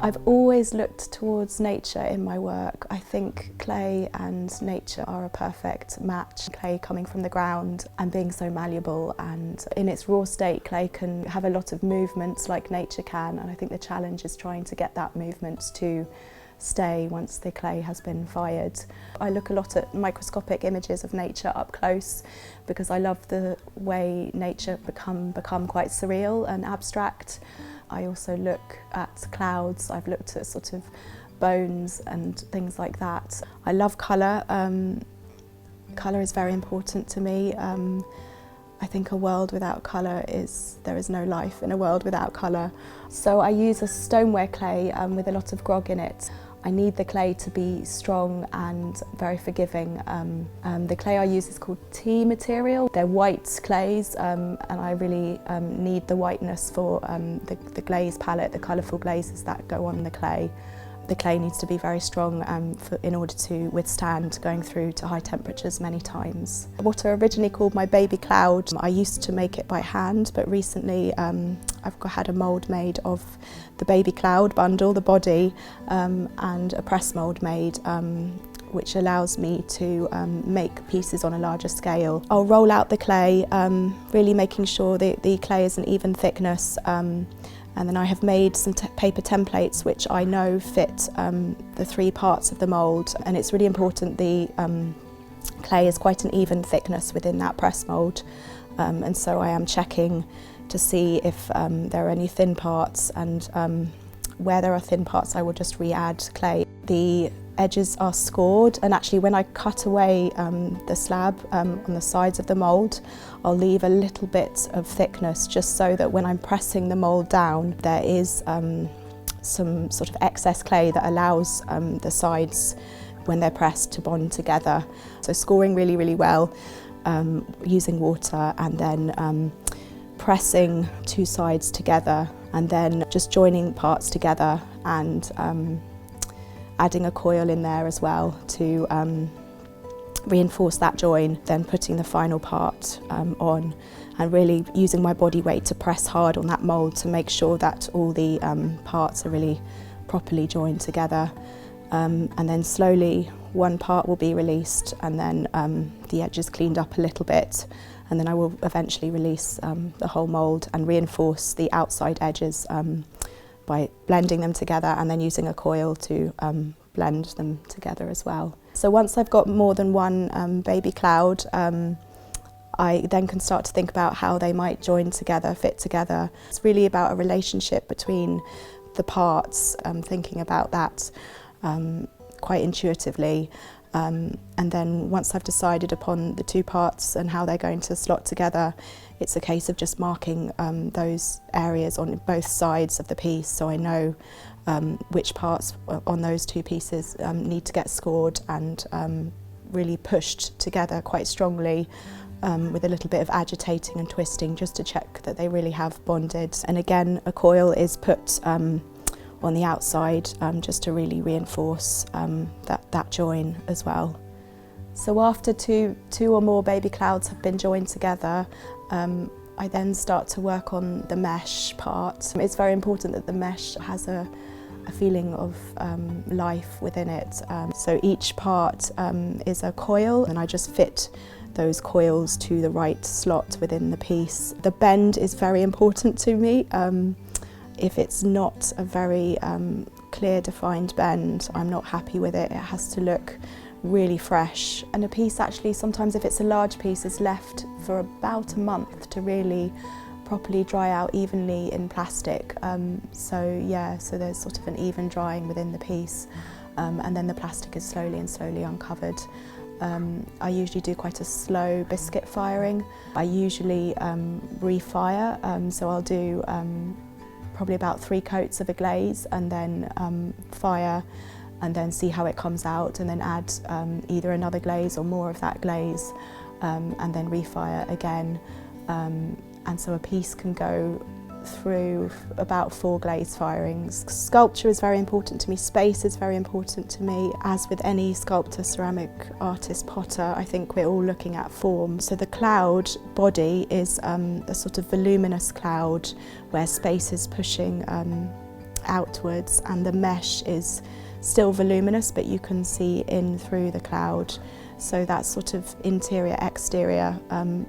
I've always looked towards nature in my work. I think clay and nature are a perfect match. Clay coming from the ground and being so malleable, and in its raw state clay can have a lot of movements like nature can, and I think the challenge is trying to get that movement to stay once the clay has been fired. I look a lot at microscopic images of nature up close because I love the way nature become quite surreal and abstract. I also look at clouds. I've looked at sort of bones and things like that. I love colour. Colour is very important to me. I think a world without colour there is no life in a world without colour. So I use a stoneware clay with a lot of grog in it. I need the clay to be strong and very forgiving. The clay I use is called tea material. They're white clays and I really need the whiteness for the glaze palette, the colourful glazes that go on the clay. The clay needs to be very strong in order to withstand going through to high temperatures many times. What I originally called my baby cloud, I used to make it by hand, but recently I've had a mould made of the baby cloud bundle, the body, and a press mould made, which allows me to make pieces on a larger scale. I'll roll out the clay, really making sure the clay is an even thickness. And then I have made some paper templates which I know fit the three parts of the mould, and it's really important the clay is quite an even thickness within that press mould, and so I am checking to see if there are any thin parts, and where there are thin parts I will just re-add clay. The edges are scored, and actually when I cut away the slab on the sides of the mould, I'll leave a little bit of thickness just so that when I'm pressing the mould down there is some sort of excess clay that allows the sides, when they're pressed, to bond together. So scoring really, really well, using water, and then pressing two sides together, and then just joining parts together, and adding a coil in there as well to reinforce that join, then putting the final part on, and really using my body weight to press hard on that mould to make sure that all the parts are really properly joined together. And then slowly one part will be released, and then the edges cleaned up a little bit, and then I will eventually release the whole mould and reinforce the outside edges by blending them together and then using a coil to blend them together as well. So once I've got more than one baby cloud, I then can start to think about how they might join together, fit together. It's really about a relationship between the parts, thinking about that quite intuitively. And then once I've decided upon the two parts and how they're going to slot together, it's a case of just marking those areas on both sides of the piece, so I know which parts on those two pieces need to get scored and really pushed together quite strongly, with a little bit of agitating and twisting just to check that they really have bonded. And again, a coil is put on the outside just to really reinforce that join as well. So after two or more baby clouds have been joined together, I then start to work on the mesh part. It's very important that the mesh has a feeling of life within it. So each part is a coil, and I just fit those coils to the right slot within the piece. The bend is very important to me. If it's not a very clear defined bend, I'm not happy with it. It has to look really fresh. And a piece actually, sometimes if it's a large piece, is left for about a month to really properly dry out evenly in plastic. So there's sort of an even drying within the piece, and then the plastic is slowly uncovered. I usually do quite a slow biscuit firing. I usually refire, so I'll do probably about 3 coats of a glaze, and then fire, and then see how it comes out, and then add either another glaze or more of that glaze, and then refire again. And so a piece can go through about 4 glaze firings. Sculpture is very important to me, space is very important to me. As with any sculptor, ceramic artist, potter, I think we're all looking at form. So the cloud body is a sort of voluminous cloud where space is pushing outwards, and the mesh is still voluminous, but you can see in through the cloud. So that sort of interior exterior,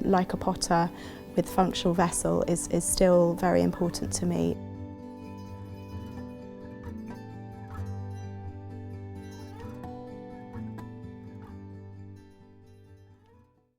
like a potter with functional vessel, is still very important to me.